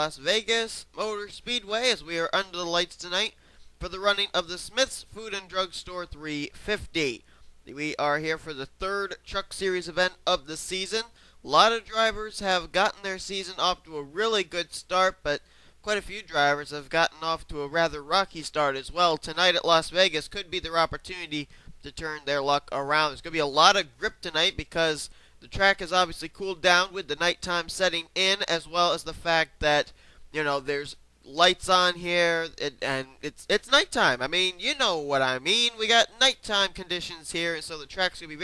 Las Vegas Motor Speedway as we are under the lights tonight for the running of the Smith's Food and Drug Store 350. We are here for the third Truck Series event of the season. A lot of drivers have gotten their season off to a really good start, but quite a few drivers have gotten off to a rather rocky start as well. Tonight at Las Vegas could be their opportunity to turn their luck around. There's going to be a lot of grip tonight because the track has obviously cooled down with the nighttime setting in, as well as the fact that, there's lights on here, and it's nighttime. I mean, you know what I mean. We got nighttime conditions here, and so the track's going to be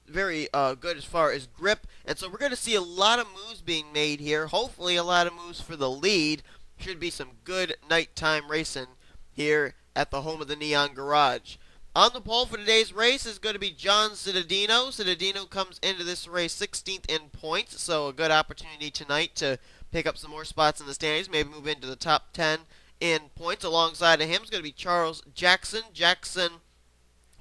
very good as far as grip. And so we're going to see a lot of moves being made here. Hopefully a lot of moves for the lead. Should be some good nighttime racing here at the home of the Neon Garage. On the pole for today's race is going to be John Cittadino. Cittadino comes into this race 16th in points, so a good opportunity tonight to pick up some more spots in the standings, maybe move into the top 10 in points. Alongside of him is going to be Charles Jackson. Jackson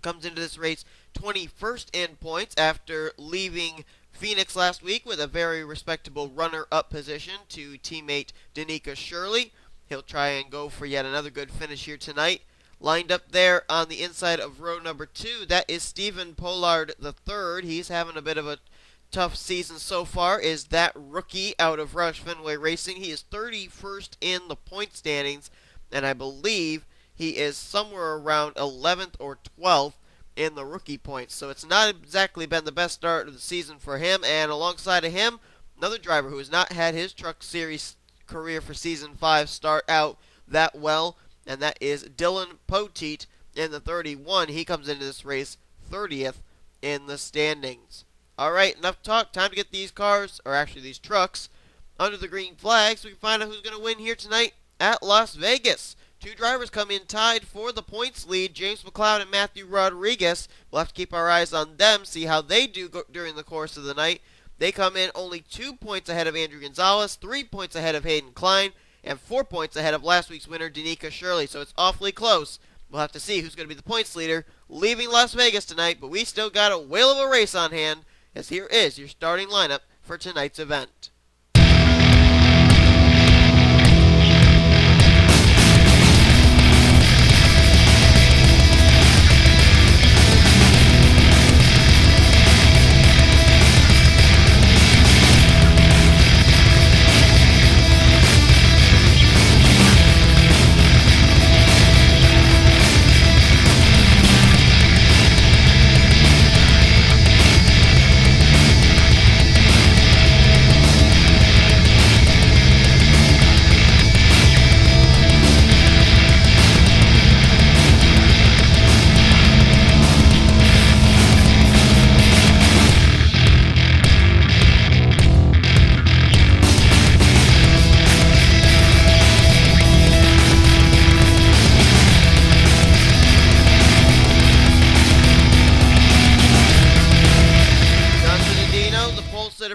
comes into this race 21st in points after leaving Phoenix last week with a very respectable runner-up position to teammate Danica Shirley. He'll try and go for yet another good finish here tonight. Lined up there on the inside of row number 2, that is Stephen Pollard III. He's having a bit of a tough season so far, is that rookie out of Roush Fenway Racing. He is 31st in the point standings, and I believe he is somewhere around 11th or 12th in the rookie points. So it's not exactly been the best start of the season for him. And alongside of him, another driver who has not had his Truck Series career for Season 5 start out that well, and that is Dylan Poteet in the 31. He comes into this race 30th in the standings. All right, enough talk. Time to get these cars, or actually these trucks, under the green flag so we can find out who's going to win here tonight at Las Vegas. Two drivers come in tied for the points lead, James McLeod and Matthew Rodriguez. We'll have to keep our eyes on them, see how they do during the course of the night. They come in only 2 points ahead of Andrew Gonzalez, 3 points ahead of Hayden Klein, and 4 points ahead of last week's winner, Danica Shirley. So it's awfully close. We'll have to see who's going to be the points leader leaving Las Vegas tonight, but we still got a whale of a race on hand, as here is your starting lineup for tonight's event.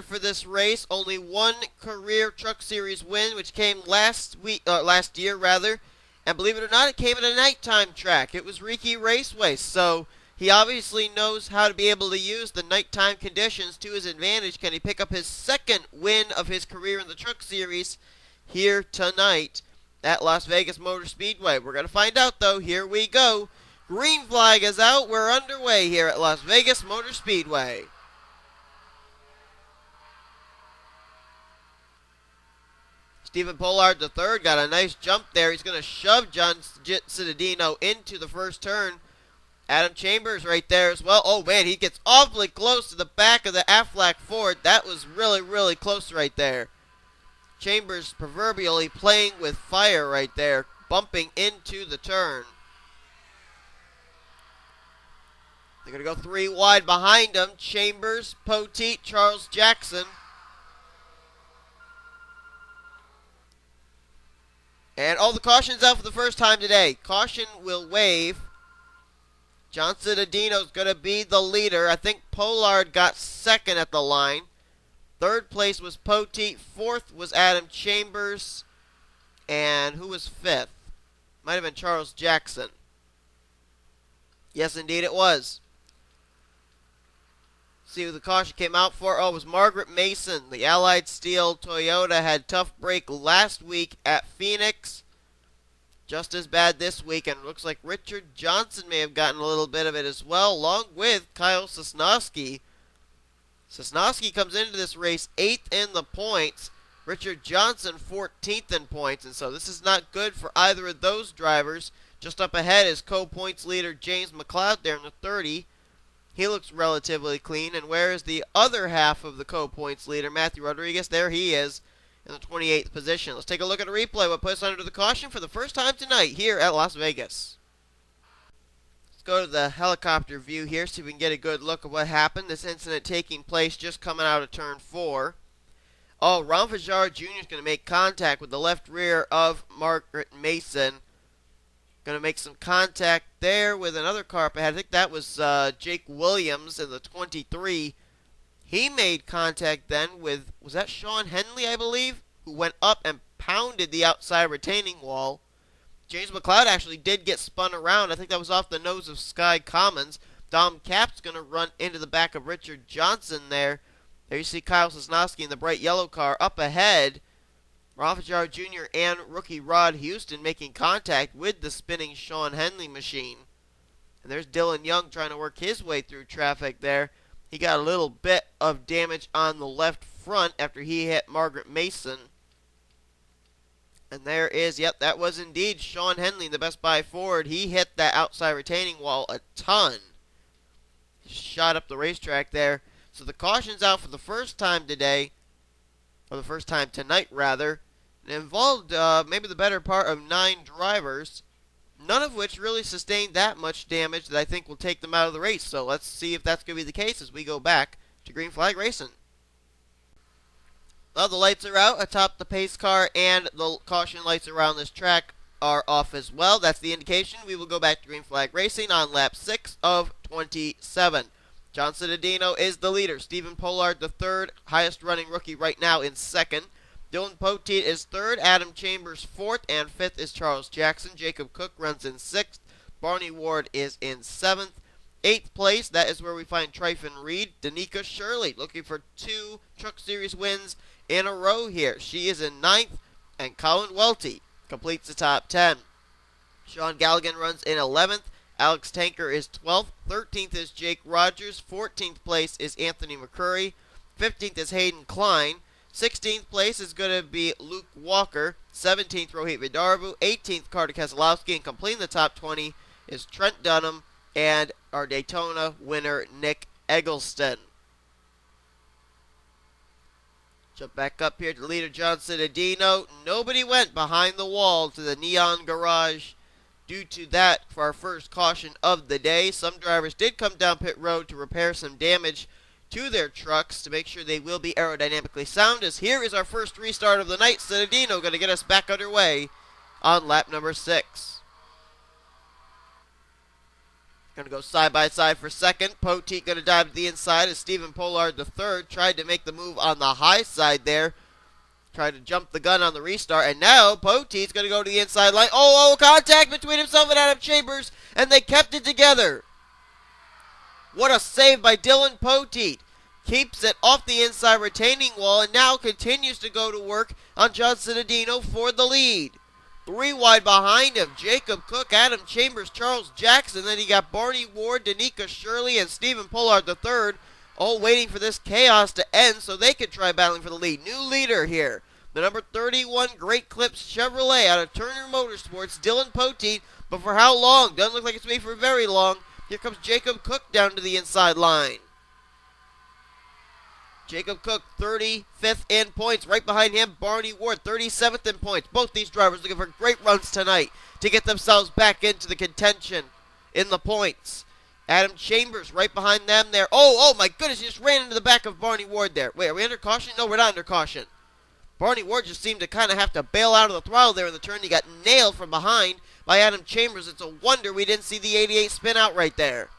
For this race, only one career Truck Series win, which came last year, and believe it or not, it came at a nighttime track. It was Riki Raceway, so he obviously knows how to be able to use the nighttime conditions to his advantage. Can he pick up his second win of his career in the Truck Series here tonight at Las Vegas Motor Speedway? We're going to find out, though. Here we go. Green flag is out. We're underway here at Las Vegas Motor Speedway. Stephen Pollard III got a nice jump there. He's going to shove John Cittadino into the first turn. Adam Chambers right there as well. Oh, man, he gets awfully close to the back of the Aflac Ford. That was really, really close right there. Chambers proverbially playing with fire right there, bumping into the turn. They're going to go 3 wide behind him. Chambers, Poteet, Charles Jackson. And all the cautions out for the first time today. Caution will wave. John Cittadino's going to be the leader. I think Pollard got second at the line. Third place was Poteet. Fourth was Adam Chambers. And who was fifth? Might have been Charles Jackson. Yes, indeed it was. See who the caution came out for. Oh, it was Margaret Mason. The Allied Steel Toyota had tough break last week at Phoenix. Just as bad this week, and it looks like Richard Johnson may have gotten a little bit of it as well, along with Kyle Sosnowski. Sosnowski comes into this race 8th in the points. Richard Johnson 14th in points, and so this is not good for either of those drivers. Just up ahead is co-points leader James McLeod there in the 30. He looks relatively clean, and where is the other half of the co-points leader, Matthew Rodriguez? There he is in the 28th position. Let's take a look at a replay. What puts under the caution for the first time tonight here at Las Vegas. Let's go to the helicopter view here, see if we can get a good look at what happened. This incident taking place just coming out of turn 4. Oh, Ron Fajar Jr. is going to make contact with the left rear of Margaret Mason. Going to make some contact there with another car up ahead. I think that was Jake Williams in the 23. He made contact then with, was that Sean Henley, I believe, who went up and pounded the outside retaining wall. James McLeod actually did get spun around. I think that was off the nose of Sky Commons. Dom Cap's going to run into the back of Richard Johnson there. There you see Kyle Sosnowski in the bright yellow car up ahead. Ron Fajar Jr. and rookie Rod Houston making contact with the spinning Sean Henley machine. And there's Dylan Young trying to work his way through traffic there. He got a little bit of damage on the left front after he hit Margaret Mason. And there is, yep, that was indeed Sean Henley, the Best Buy Ford. He hit that outside retaining wall a ton. Shot up the racetrack there. So the caution's out for the first time today, or the first time tonight, rather. It involved maybe the better part of 9 drivers, none of which really sustained that much damage that I think will take them out of the race. So let's see if that's going to be the case as we go back to green flag racing. Well, the lights are out atop the pace car, and the caution lights around this track are off as well. That's the indication. We will go back to green flag racing on lap 6 of 27. John Cittadino is the leader. Stephen Pollard, the third, highest running rookie right now in second. Dylan Poteet is third. Adam Chambers fourth, and fifth is Charles Jackson. Jacob Cook runs in sixth. Barney Ward is in seventh. Eighth place, that is where we find Tryphon Reed. Danica Shirley looking for 2 Truck Series wins in a row here. She is in ninth, and Colin Welty completes the top 10. Sean Galligan runs in 11th. Alex Tanker is 12th. 13th is Jake Rogers. 14th place is Anthony McCurry. 15th is Hayden Klein. 16th place is going to be Luke Walker. 17th, Rohit Vidarvu. 18th, Carter Keselowski. And completing the top 20 is Trent Dunham and our Daytona winner, Nick Eggleston. Jump back up here to the leader, John Cittadino. Nobody went behind the wall to the Neon Garage due to that for our first caution of the day. Some drivers did come down pit road to repair some damage to their trucks to make sure they will be aerodynamically sound, as here is our first restart of the night. Cittadino going to get us back underway on lap number 6. Going to go side by side for second. Poteet going to dive to the inside as Stephen Pollard the third tried to make the move on the high side there. Tried to jump the gun on the restart, and now Poteet's going to go to the inside line. Oh, contact between himself and Adam Chambers, and they kept it together. What a save by Dylan Poteet. Keeps it off the inside retaining wall, and now continues to go to work on John Cittadino for the lead. 3 wide behind him, Jacob Cook, Adam Chambers, Charles Jackson. Then he got Barney Ward, Danica Shirley, and Stephen Pollard the third, all waiting for this chaos to end so they could try battling for the lead. New leader here, the number 31 Great Clips Chevrolet out of Turner Motorsports, Dylan Poteet. But for how long? Doesn't look like it's going to be for very long. Here comes Jacob Cook down to the inside line. Jacob Cook, 35th in points. Right behind him, Barney Ward, 37th in points. Both these drivers looking for great runs tonight to get themselves back into the contention in the points. Adam Chambers right behind them there. Oh my goodness, he just ran into the back of Barney Ward there. Wait, are we under caution? No, we're not under caution. Barney Ward just seemed to kind of have to bail out of the throttle there in the turn. He got nailed from behind by Adam Chambers. It's a wonder we didn't see the 88 spin out right there.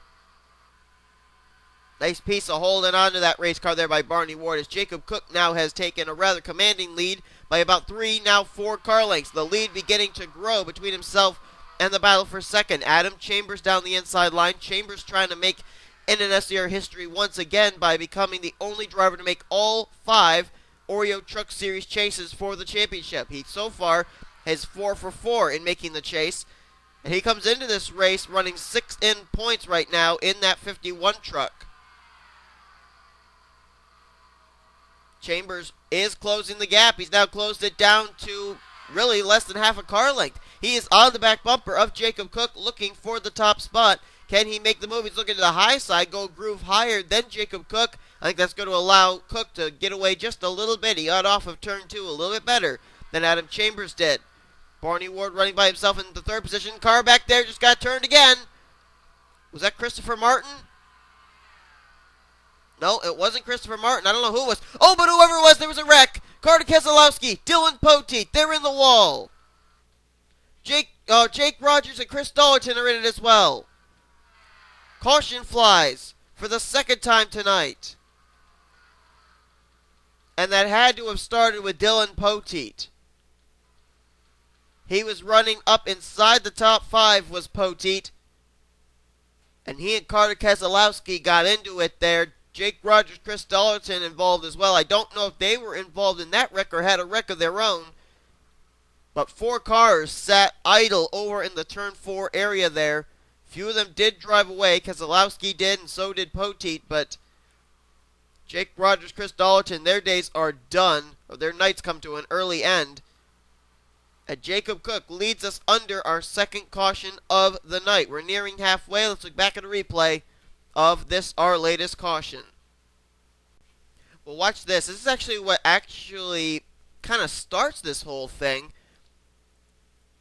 Nice piece of holding on to that race car there by Barney Ward, as Jacob Cook now has taken a rather commanding lead by about 3, now 4 car lengths. The lead beginning to grow between himself and the battle for second. Adam Chambers down the inside line. Chambers trying to make NNSCRA history once again by becoming the only driver to make all 5 Oreo Truck Series chases for the championship. He so far has 4 for 4 in making the chase. And he comes into this race running 6th in points right now in that 51 truck. Chambers is closing the gap. He's now closed it down to really less than half a car length. He is on the back bumper of Jacob Cook looking for the top spot. Can he make the move? He's looking to the high side, go groove higher than Jacob Cook. I think that's going to allow Cook to get away just a little bit. He got off of turn 2 a little bit better than Adam Chambers did. Barney Ward running by himself in the 3rd position. Car back there just got turned again. Was that Christopher Martin? No, it wasn't Christopher Martin. I don't know who it was. Oh, but whoever it was, there was a wreck. Carter Keselowski, Dylan Poteet, they're in the wall. Jake Rogers and Chris Dollerton are in it as well. Caution flies for the 2nd time tonight. And that had to have started with Dylan Poteet. He was running up inside the top 5 was Poteet. And he and Carter Keselowski got into it there. Jake Rogers, Chris Dollerton involved as well. I don't know if they were involved in that wreck or had a wreck of their own. But 4 cars sat idle over in the turn 4 area there. Few of them did drive away. Keselowski did, and so did Poteet. But Jake Rogers, Chris Dollerton, their days are done. Or their nights come to an early end. And Jacob Cook leads us under our 2nd caution of the night. We're nearing halfway. Let's look back at a replay of this, our latest caution. Well, watch this. This is actually what actually kind of starts this whole thing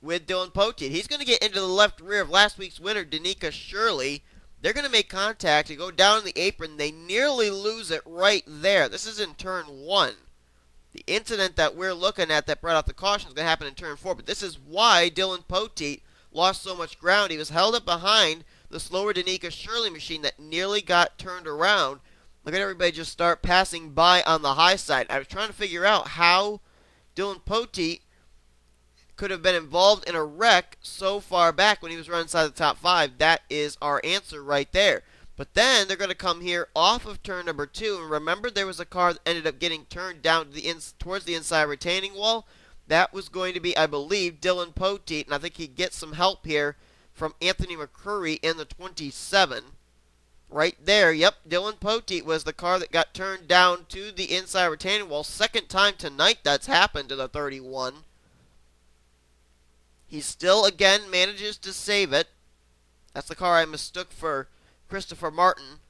with Dylan Poteet. He's going to get into the left rear of last week's winner, Danica Shirley. They're going to make contact and go down the apron. They nearly lose it right there. This is in turn 1. The incident that we're looking at that brought out the caution is going to happen in turn 4. But this is why Dylan Poteet lost so much ground. He was held up behind the slower Danica Shirley machine that nearly got turned around. Look at everybody just start passing by on the high side. I was trying to figure out how Dylan Poteet could have been involved in a wreck so far back when he was running inside the top 5. That is our answer right there. But then they're going to come here off of turn number 2. And remember, there was a car that ended up getting turned down to towards the inside retaining wall. That was going to be, I believe, Dylan Poteet. And I think he gets some help here from Anthony McCurry in the 27. Right there, yep, Dylan Poteet was the car that got turned down to the inside retaining wall. 2nd time tonight that's happened to the 31. He still, again, manages to save it. That's the car I mistook for Christopher Martin.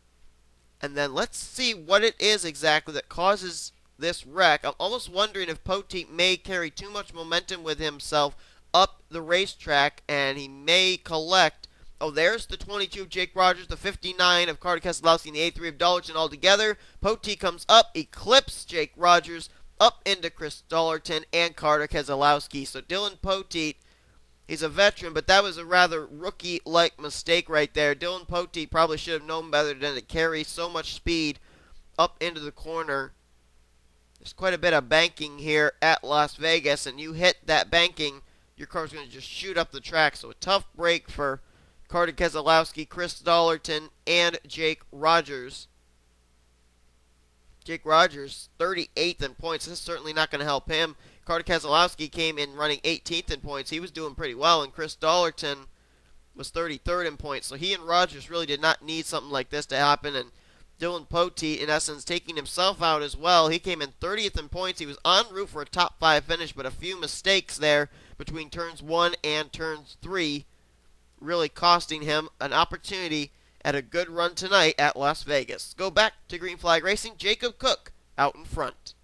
And then let's see what it is exactly that causes this wreck. I'm almost wondering if Poteet may carry too much momentum with himself up the racetrack, and he may collect. Oh, there's the 22 of Jake Rogers, the 59 of Carter Keselowski, and the 83 of Dollerton all together. Poteet comes up, eclipses Jake Rogers, up into Chris Dollerton and Carter Keselowski. So Dylan Poteet, he's a veteran, but that was a rather rookie-like mistake right there. Dylan Poteet probably should have known better than to carry so much speed up into the corner. There's quite a bit of banking here at Las Vegas, and you hit that banking, your car's going to just shoot up the track. So a tough break for Carter Keselowski, Chris Dollerton, and Jake Rogers. Jake Rogers, 38th in points. This is certainly not going to help him. Carter Keselowski came in running 18th in points. He was doing pretty well, and Chris Dollerton was 33rd in points. So he and Rogers really did not need something like this to happen, and Dylan Poteet, in essence, taking himself out as well. He came in 30th in points. He was en route for a top 5 finish, but a few mistakes there between turns 1 and turns 3 really costing him an opportunity at a good run tonight at Las Vegas. Go back to Green Flag Racing. Jacob Cook out in front.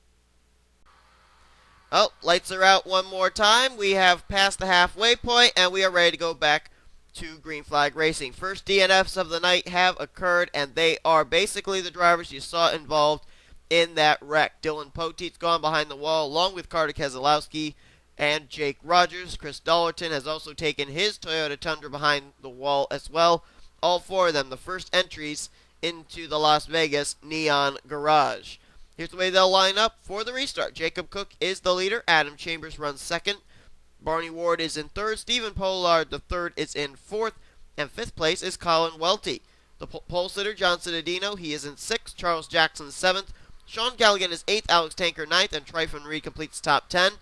Oh, lights are out one more time. We have passed the halfway point, and we are ready to go back to Green Flag Racing. First DNFs of the night have occurred, and they are basically the drivers you saw involved in that wreck. Dylan Poteet's gone behind the wall, along with Carter Keselowski and Jake Rogers. Chris Dollerton has also taken his Toyota Tundra behind the wall as well. All 4 of them, the first entries into the Las Vegas Neon Garage. Here's the way they'll line up for the restart. Jacob Cook is the leader. Adam Chambers runs 2nd. Barney Ward is in 3rd. Stephen Pollard, the 3rd, is in 4th. And 5th place is Colin Welty. The pole sitter, John Citadino, he is in 6th. Charles Jackson 7th. Sean Galligan is 8th. Alex Tanker 9th. And Tryphon Reed completes top 10.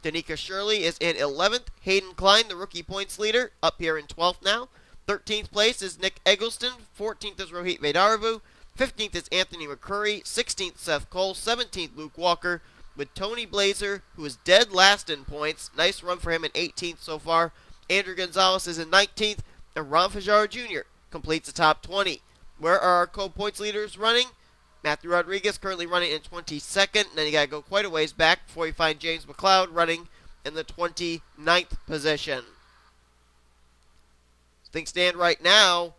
Danica Shirley is in 11th. Hayden Klein, the rookie points leader, up here in 12th now. 13th place is Nick Eggleston. 14th is Rohit Vedaravu. 15th is Anthony McCurry. 16th, Seth Cole. 17th, Luke Walker. With Tony Blazer, who is dead last in points. Nice run for him in 18th so far. Andrew Gonzalez is in 19th. And Ron Fajardo Jr. completes the top 20. Where are our co-points leaders running? Matthew Rodriguez currently running in 22nd. And then you got to go quite a ways back before you find James McLeod running in the 29th position. As things stand right now,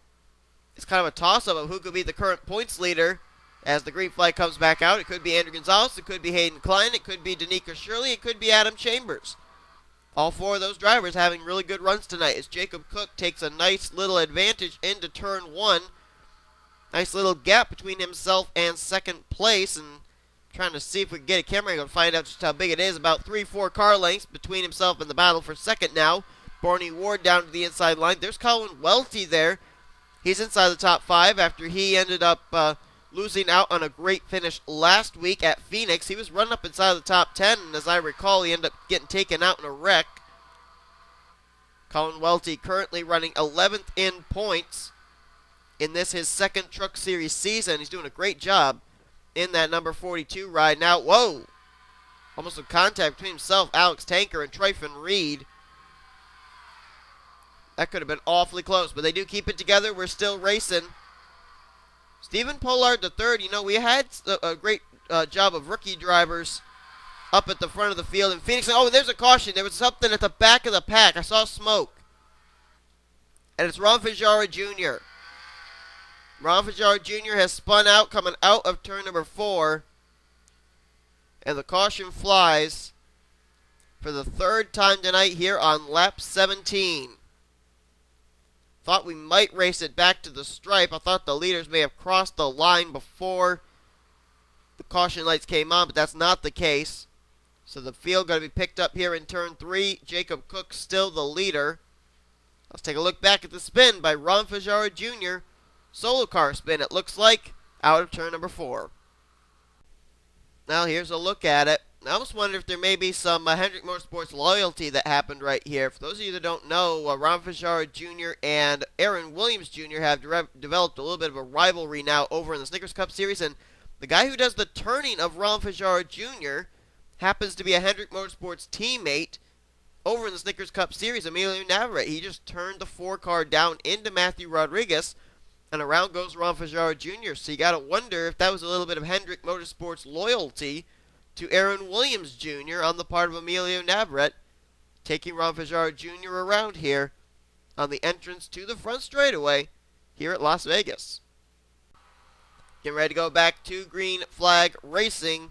it's kind of a toss-up of who could be the current points leader as the green flag comes back out. It could be Andrew Gonzalez. It could be Hayden Klein. It could be Danica Shirley. It could be Adam Chambers. All four of those drivers having really good runs tonight as Jacob Cook takes a nice little advantage into turn 1. Nice little gap between himself and second place, and trying to see if we can get a camera angle to find out just how big it is. About 3-4 car lengths between himself and the battle for second now. Barney Ward down to the inside line. There's Colin Welty there. He's inside the top 5 after he ended up losing out on a great finish last week at Phoenix. He was running up inside the top 10, and as I recall, he ended up getting taken out in a wreck. Colin Welty currently running 11th in points in this his second Truck Series season. He's doing a great job in that number 42 ride. Now, whoa! Almost a contact between himself, Alex Tanker, and Tryphon Reed. That could have been awfully close, but they do keep it together. We're still racing. Stephen Pollard III, you know, we had a great job of rookie drivers up at the front of the field in Phoenix. Oh, there's a caution. There was something at the back of the pack. I saw smoke. And it's Ron Fajardo Jr. Ron Fajardo Jr. has spun out, coming out of turn number 4. And the caution flies for the 3rd time tonight here on lap 17. Thought we might race it back to the stripe. I thought the leaders may have crossed the line before the caution lights came on, but that's not the case. So the field going to be picked up here in turn 3. Jacob Cook still the leader. Let's take a look back at the spin by Ron Fajardo Jr. Solo car spin, it looks like, out of turn number 4. Now here's a look at it. I almost wonder if there may be some Hendrick Motorsports loyalty that happened right here. For those of you that don't know, Ron Fajardo Jr. and Aaron Williams Jr. have developed a little bit of a rivalry now over in the Snickers Cup Series. And the guy who does the turning of Ron Fajardo Jr. happens to be a Hendrick Motorsports teammate over in the Snickers Cup Series, Emilio Navarrete. He just turned the 4-car down into Matthew Rodriguez, and around goes Ron Fajardo Jr. So you got to wonder if that was a little bit of Hendrick Motorsports loyalty to Aaron Williams Jr. on the part of Emilio Navarrete, taking Ron Fajardo Jr. around here on the entrance to the front straightaway here at Las Vegas. Getting ready to go back to green flag racing.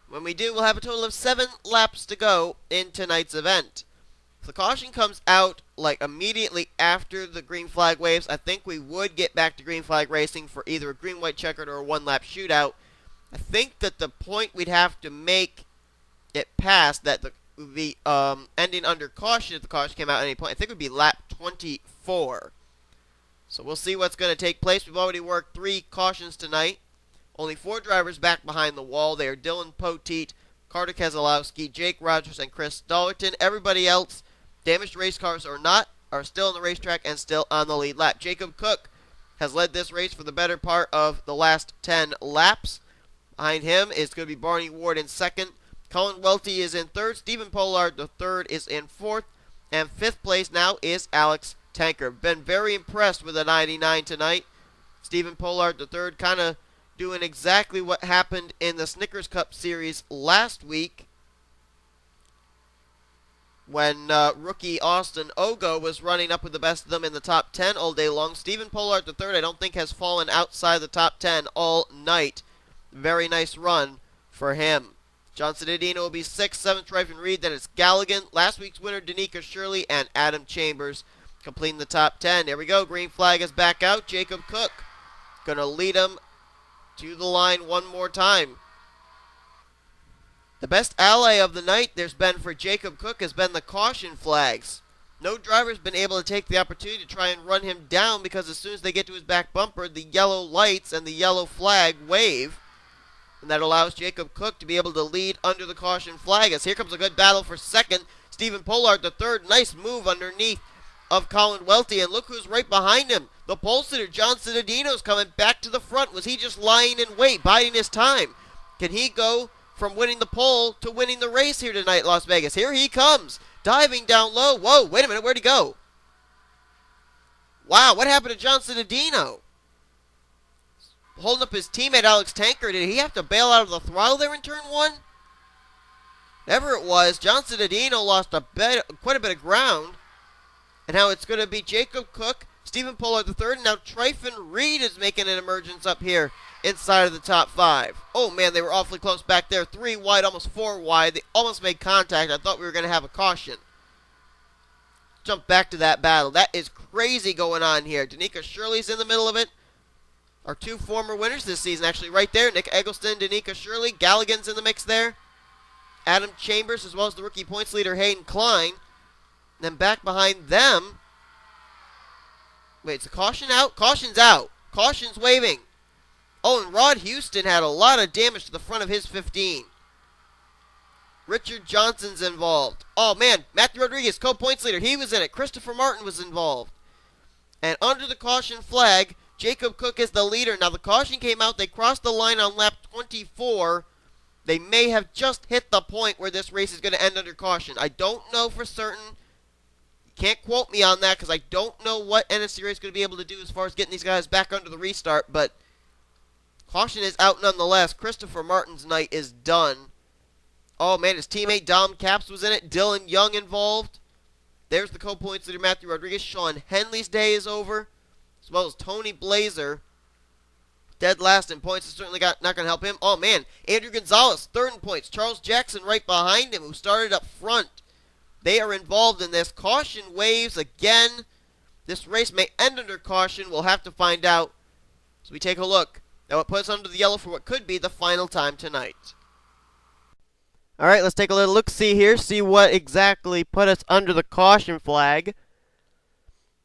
When we do, we'll have a total of 7 laps to go in tonight's event. If the caution comes out like immediately after the green flag waves, I think we would get back to green flag racing for either a green-white checkered or a 1-lap shootout. I think that the point we'd have to make it past that would be ending under caution if the caution came out at any point. I think it would be lap 24. So we'll see what's going to take place. We've already worked 3 cautions tonight. Only 4 drivers back behind the wall. They are Dylan Poteet, Carter Keselowski, Jake Rogers, and Chris Dollerton. Everybody else, damaged race cars or not, are still on the racetrack and still on the lead lap. Jacob Cook has led this race for the better part of the last 10 laps. Behind him is going to be Barney Ward in 2nd. Colin Welty is in 3rd. Stephen Pollard III is in 4th. And 5th place now is Alex Tanker. Been very impressed with the 99 tonight. Stephen Pollard III kind of doing exactly what happened in the Snickers Cup Series last week when rookie Austin Ogo was running up with the best of them in the top 10 all day long. Stephen Pollard III I don't think has fallen outside the top 10 all night. Very nice run for him. John Citadino will be 6th, 7th, Tryphon Reed. Then it's Galligan. Last week's winner, Danica Shirley, and Adam Chambers completing the top 10. There we go. Green flag is back out. Jacob Cook going to lead him to the line one more time. The best ally of the night there's been for Jacob Cook has been the caution flags. No driver's been able to take the opportunity to try and run him down because as soon as they get to his back bumper, the yellow lights and the yellow flag wave. And that allows Jacob Cook to be able to lead under the caution flag. As here comes a good battle for second. Stephen Pollard, the third. Nice move underneath of Colin Welty. And look who's right behind him. The pole sitter, John Cittadino's coming back to the front. Was he just lying in wait, biding his time? Can he go from winning the pole to winning the race here tonight, Las Vegas? Here he comes. Diving down low. Whoa, wait a minute. Where'd he go? Wow, what happened to John Cittadino? Holding up his teammate Alex Tanker. Did he have to bail out of the throttle there in turn one? Whatever it was, John Cittadino lost quite a bit of ground. And now it's going to be Jacob Cook, Stephen Pollard the third, and now Tryphon Reed is making an emergence up here inside of the top five. Oh man, they were awfully close back there. 3 wide, almost 4 wide. They almost made contact. I thought we were going to have a caution. Jump back to that battle. That is crazy going on here. Danica Shirley's in the middle of it. Our 2 former winners this season, actually, right there. Nick Eggleston, Danica Shirley. Galligan's in the mix there. Adam Chambers, as well as the rookie points leader, Hayden Klein. And then back behind them. Wait, is the caution out? Caution's out. Caution's waving. Oh, and Rod Houston had a lot of damage to the front of his 15. Richard Johnson's involved. Oh, man. Matthew Rodriguez, co-points leader. He was in it. Christopher Martin was involved. And under the caution flag, Jacob Cook is the leader. Now, the caution came out. They crossed the line on lap 24. They may have just hit the point where this race is going to end under caution. I don't know for certain. You can't quote me on that because I don't know what NNSCRA is going to be able to do as far as getting these guys back under the restart. But caution is out nonetheless. Christopher Martin's night is done. Oh, man, his teammate Dom Capps was in it. Dylan Young involved. There's the co-points leader, Matthew Rodriguez. Sean Henley's day is over, as well as Tony Blazer. Dead last in points. It's certainly not going to help him. Oh, man. Andrew Gonzalez, third in points. Charles Jackson right behind him, who started up front. They are involved in this. Caution waves again. This race may end under caution. We'll have to find out. So we take a look at what puts us under the yellow for what could be the final time tonight. All right, let's take a little look-see here. See what exactly put us under the caution flag.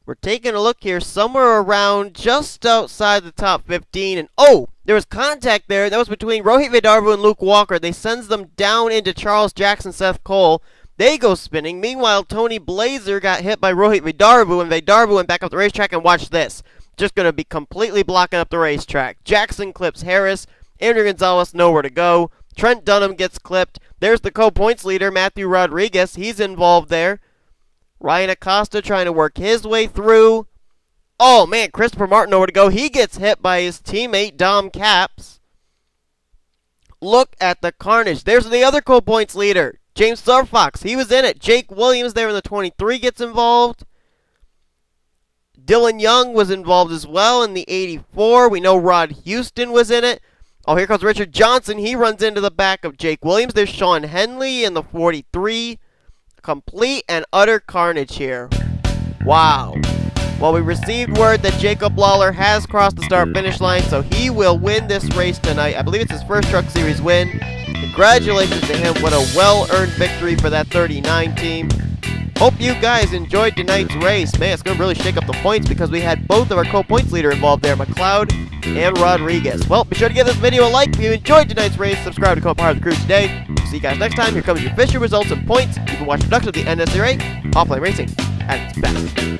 We're taking a look here somewhere around just outside the top 15. And, oh, there was contact there. That was between Rohit Vedarbu and Luke Walker. They sends them down into Charles Jackson, Seth Cole. They go spinning. Meanwhile, Tony Blazer got hit by Rohit Vedarbu, and Vedarbu went back up the racetrack. And watch this. Just going to be completely blocking up the racetrack. Jackson clips Harris. Andrew Gonzalez nowhere to go. Trent Dunham gets clipped. There's the co-points leader, Matthew Rodriguez. He's involved there. Ryan Acosta trying to work his way through. Oh, man, Christopher Martin nowhere to go. He gets hit by his teammate, Dom Capps. Look at the carnage. There's the other co-points leader, James Starfox. He was in it. Jake Williams there in the 23 gets involved. Dylan Young was involved as well in the 84. We know Rod Houston was in it. Oh, here comes Richard Johnson. He runs into the back of Jake Williams. There's Sean Henley in the 43. Complete and utter carnage here. Wow. Well, we received word that Jacob Lawler has crossed the start-finish line, so he will win this race tonight. I believe it's his first Truck Series win. Congratulations to him. What a well-earned victory for that 39 team. Hope you guys enjoyed tonight's race. Man, it's going to really shake up the points because we had both of our co-points leader involved there, McLeod and Rodriguez. Well, be sure to give this video a like if you enjoyed tonight's race. Subscribe to become part of the crew today. See you guys next time. Here comes your official results and points. You can watch production of the NNSCRA, offline racing at its best.